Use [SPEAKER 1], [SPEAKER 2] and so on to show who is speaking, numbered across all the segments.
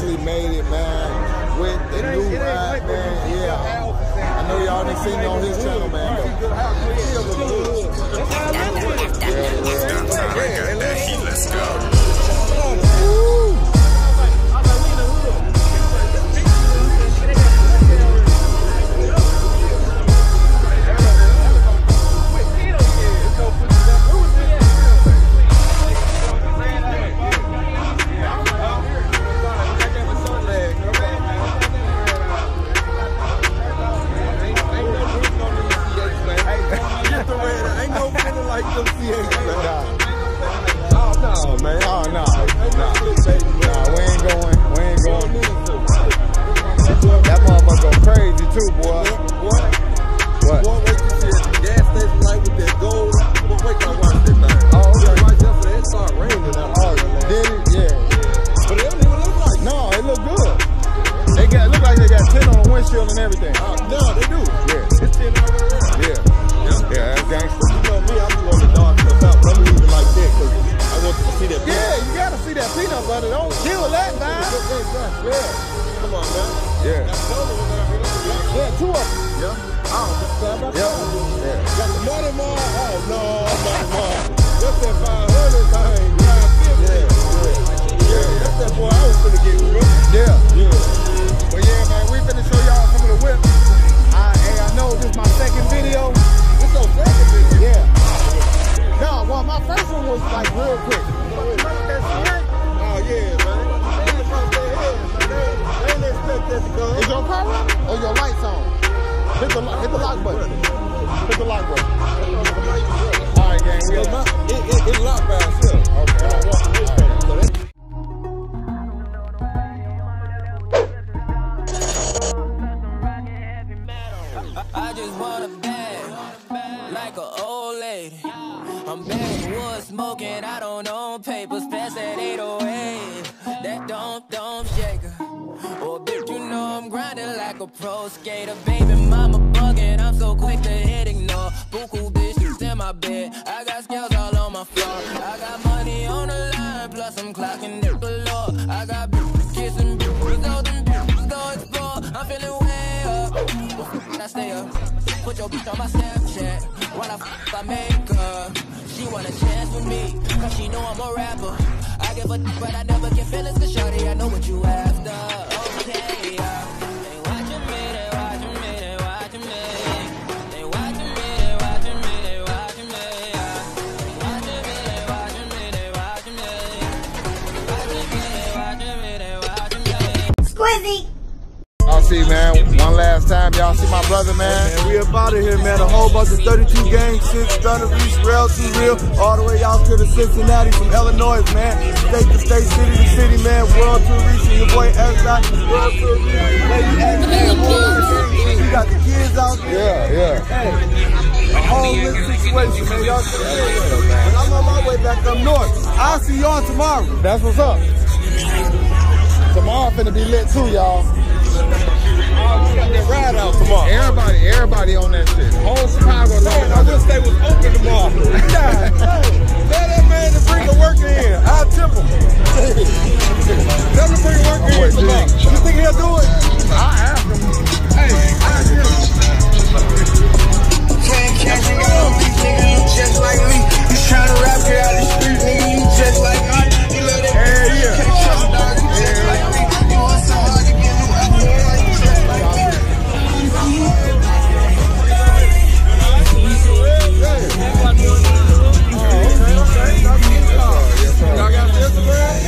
[SPEAKER 1] actually made it, man, with the new ride, man. Yeah. I know y'all done seen it on his channel, man.
[SPEAKER 2] Let's go.
[SPEAKER 3] Cincinnati, from Illinois, man. State to state, city to city, man. World Tour Reese, your boy SI. World Tour Reese, lady X, you got the kids out there.
[SPEAKER 1] Yeah.
[SPEAKER 3] Hey, a whole lit situation, man. Y'all should be man. I'm on my way back up north. I'll see y'all tomorrow.
[SPEAKER 1] That's what's up. Tomorrow finna be lit too, y'all.
[SPEAKER 3] Oh, you got that ride out tomorrow.
[SPEAKER 1] Everybody on that shit. Whole Chicago.
[SPEAKER 3] I wish they was open tomorrow. Tell that man to bring the worker in. I'll tip him. Tell him to bring the worker in tomorrow. You think he'll do it?
[SPEAKER 1] I'll ask him.
[SPEAKER 3] Hey, I'll tip him.
[SPEAKER 4] Can't catch me on these niggas, you just like me. You tryna rap it out the street, nigga, you just like me. You love that bitch, you can't trust a dog, you just like me. You want some hard to get new out here, you just like me.
[SPEAKER 3] Y'all got this, man?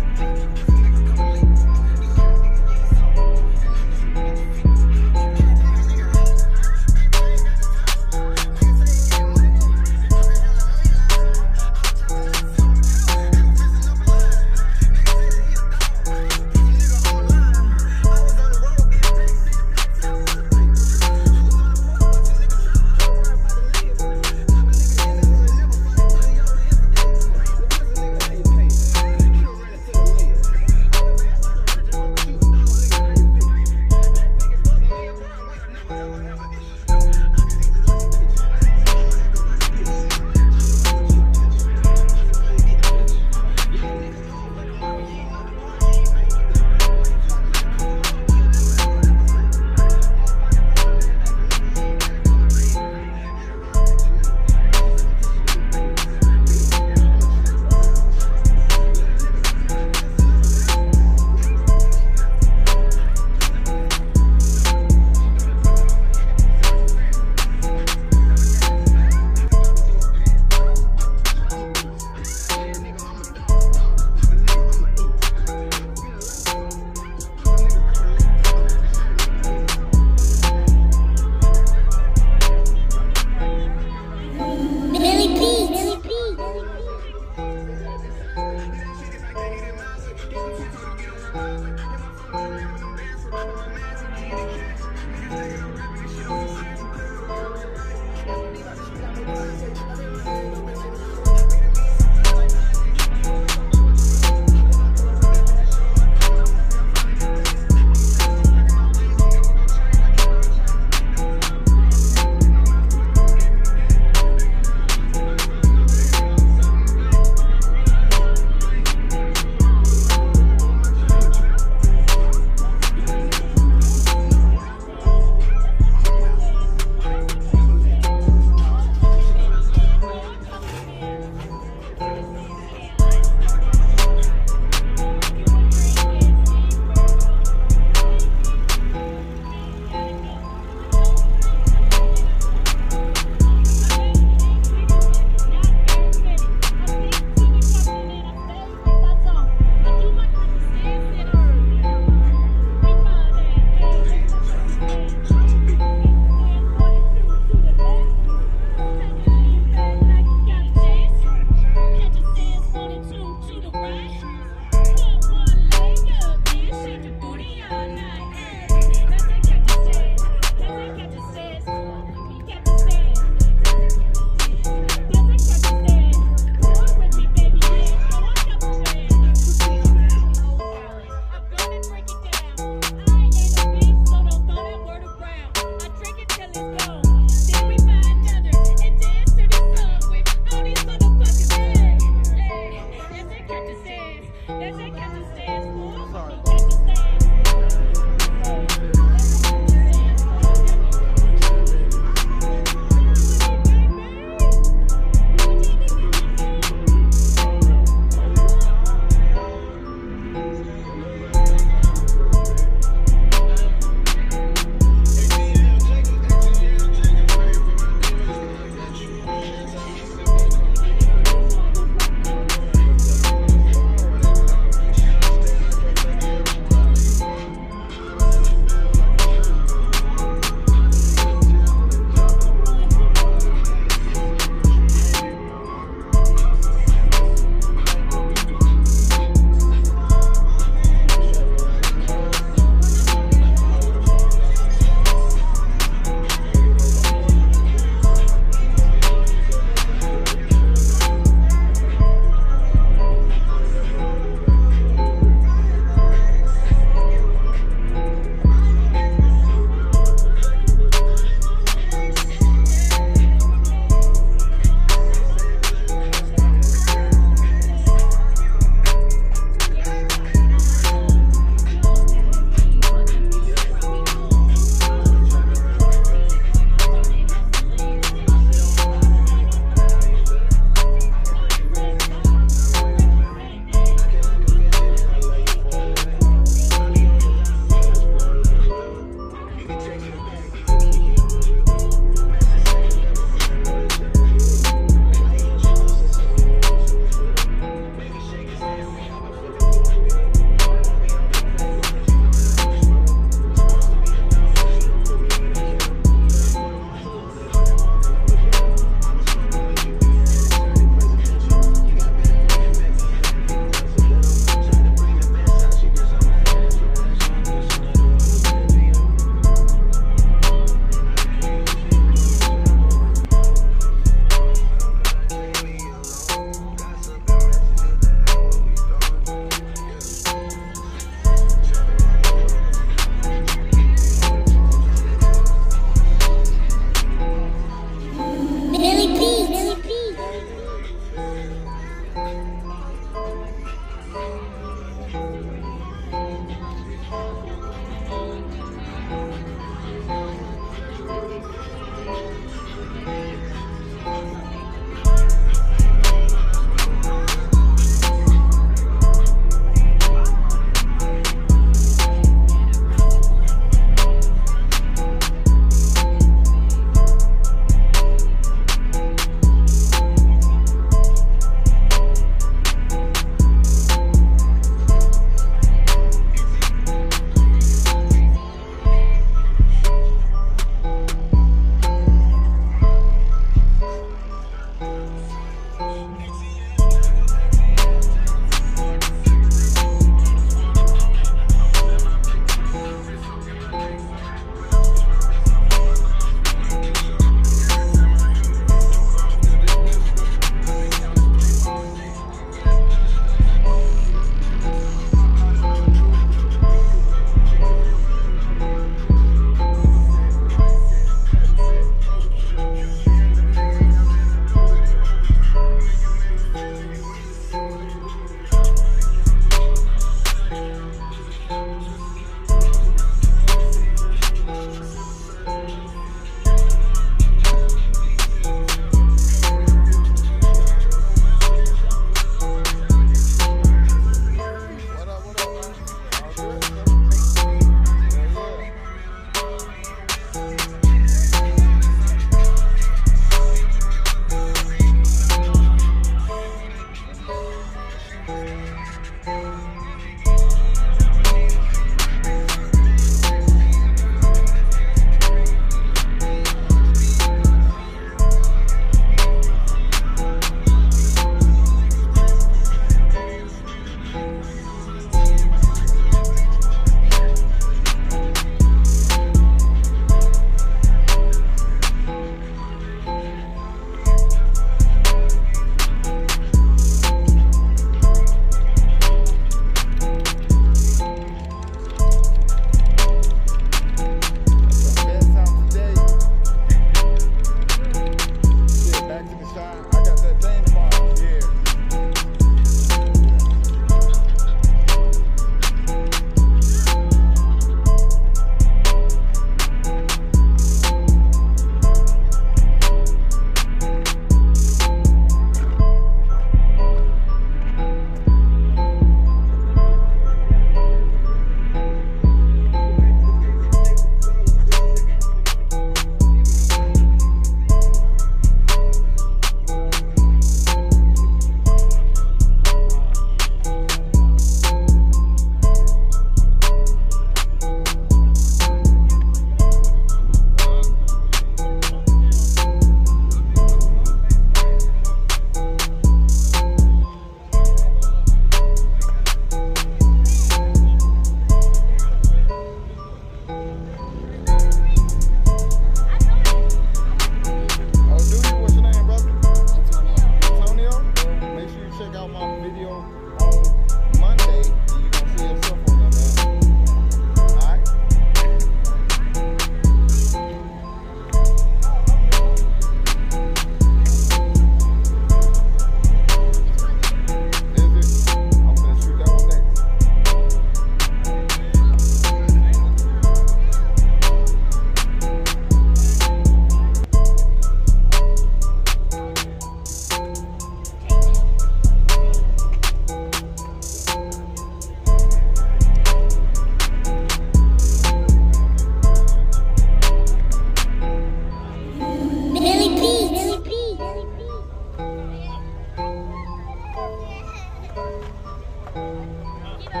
[SPEAKER 1] What?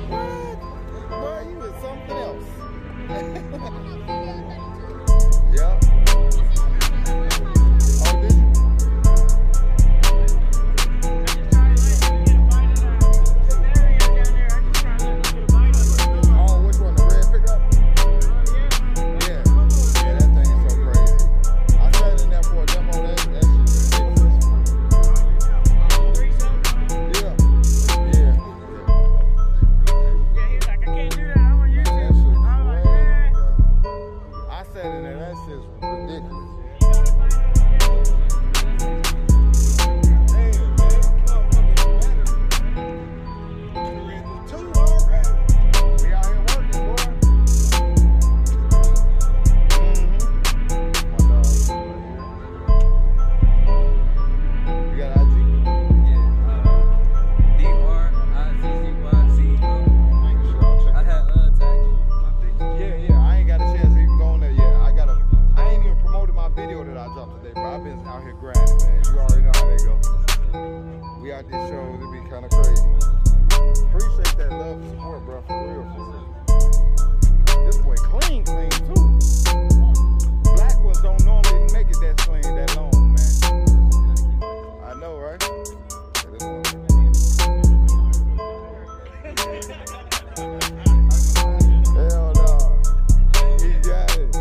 [SPEAKER 1] What? Boy, you is something else. Yeah. Oh, did you? Oh, which one? The red pickup? Yeah. Yeah, that thing is so crazy. I sat in there for a demo. That shit is ridiculous. Yeah. Yeah.
[SPEAKER 5] Yeah, he's like, I can't do that. I'm gonna use it.
[SPEAKER 1] That shit is
[SPEAKER 5] I'm like,
[SPEAKER 1] crazy,
[SPEAKER 5] man.
[SPEAKER 1] bro. I sat in there. That shit's ridiculous. We out here working, boy. My dog. You got IG?
[SPEAKER 6] I had tagged my picture.
[SPEAKER 1] Yeah. I ain't got a chance to even go on there yet. I ain't even promoted my video that I dropped today, bro. I've been out here grinding, man. You already know how they go. We out these shows, it be kind of crazy. Appreciate that love and support, bro. For real, for real. This boy clean too. Black ones don't normally make it that clean that long, man. I know, right? Yeah, this one. Hell no. He got it.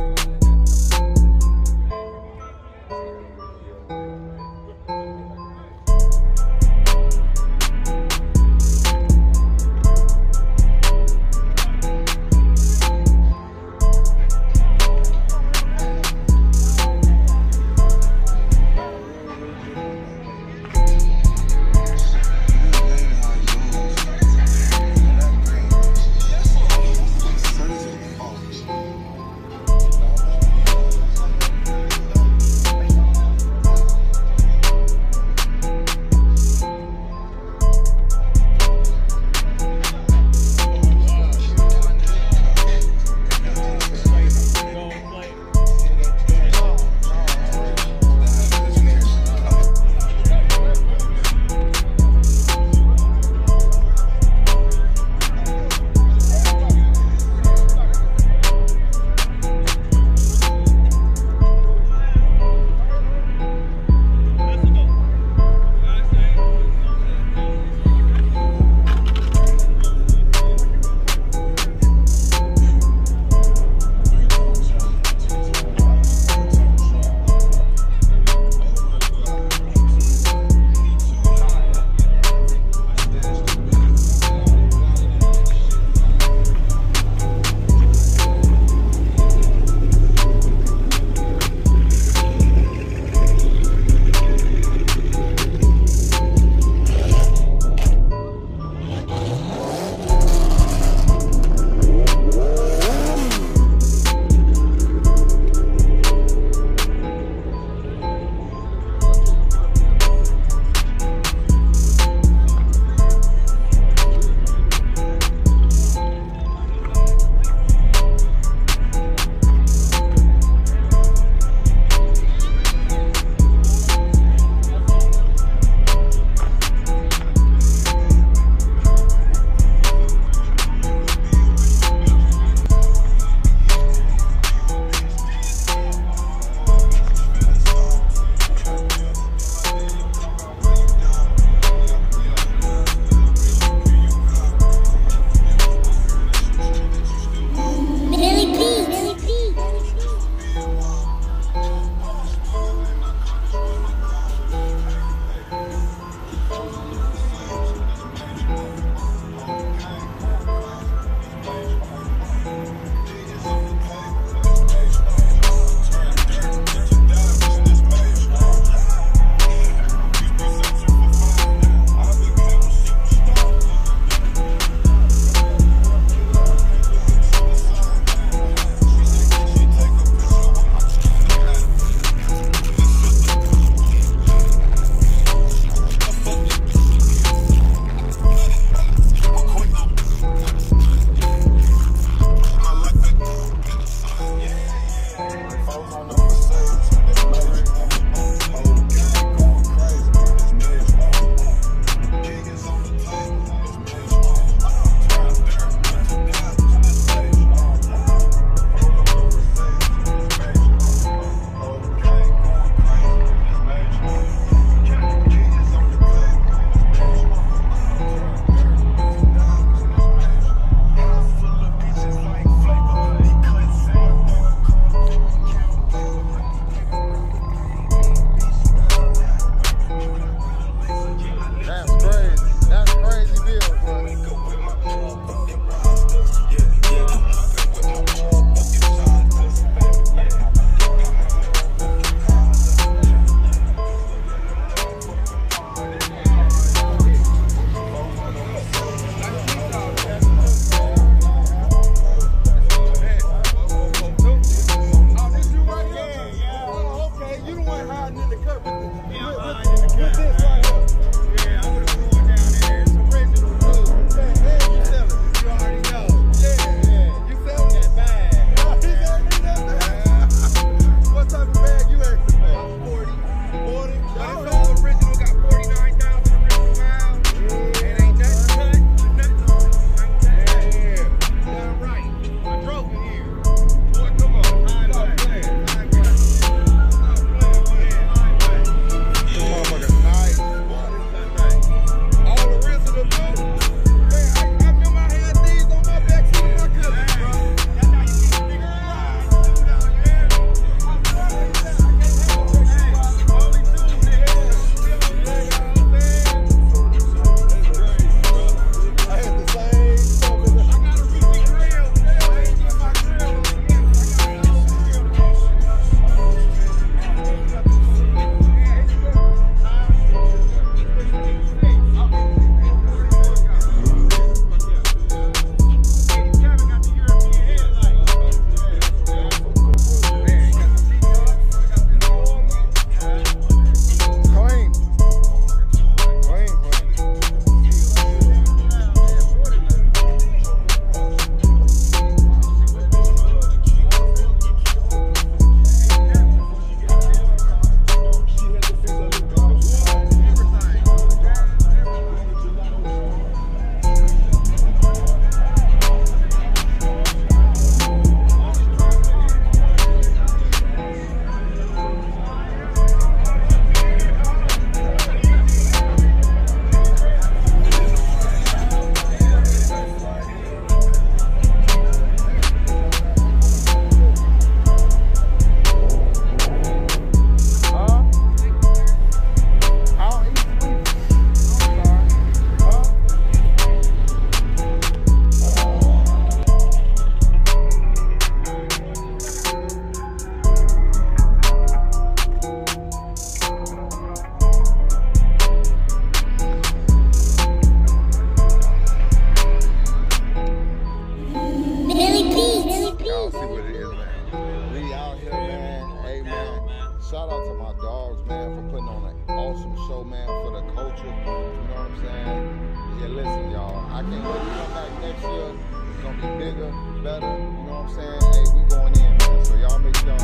[SPEAKER 1] I'm saying? Yeah, listen, y'all. I can't wait to come back next year. It's gonna be bigger, better. You know what I'm saying? Hey, we going in, man. So y'all make sure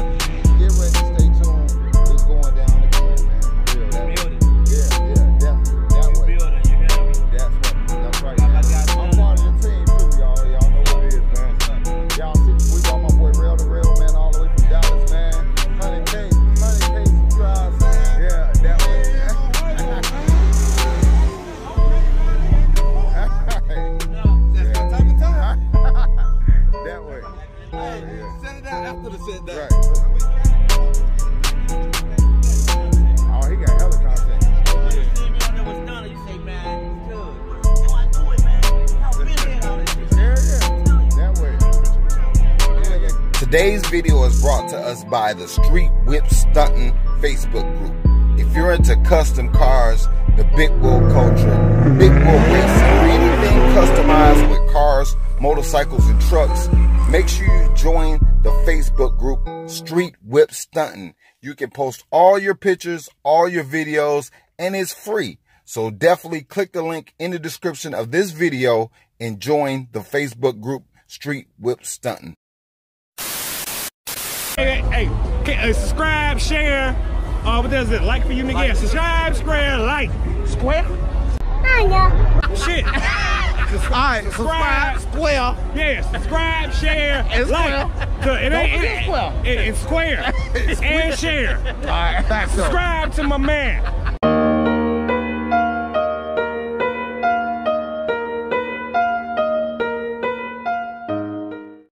[SPEAKER 1] get ready, stay tuned. It's going down again, man. For real. Yeah, definitely. That way. That's right, man. I'm part of the team too, y'all. Y'all know what it is, man. Y'all see, we got my boy Rell the Rell, man, all the way from Dallas, man. 100K subscribers. Yeah, that way. That way. Yeah.
[SPEAKER 3] Set it down after the set down.
[SPEAKER 1] Right. Oh, he got hella content. Today's video is brought to us by the Street Whip Stuntin' Facebook group. If you're into custom cars, the big wheel culture, big wheel racing, or anything customized with cars, motorcycles, and trucks, make sure you join the Facebook group Street Whip Stuntin'. You can post all your pictures, all your videos, and it's free. So definitely click the link in the description of this video and join the Facebook group Street Whip Stuntin'.
[SPEAKER 5] Hey, subscribe, share. What does it? Like for you niggas. Subscribe, square, like. Square? Shit.
[SPEAKER 3] Alright, subscribe, square.
[SPEAKER 5] Yeah, subscribe, share, like. It's square. And share.
[SPEAKER 3] Alright, back up.
[SPEAKER 5] Subscribe to my man.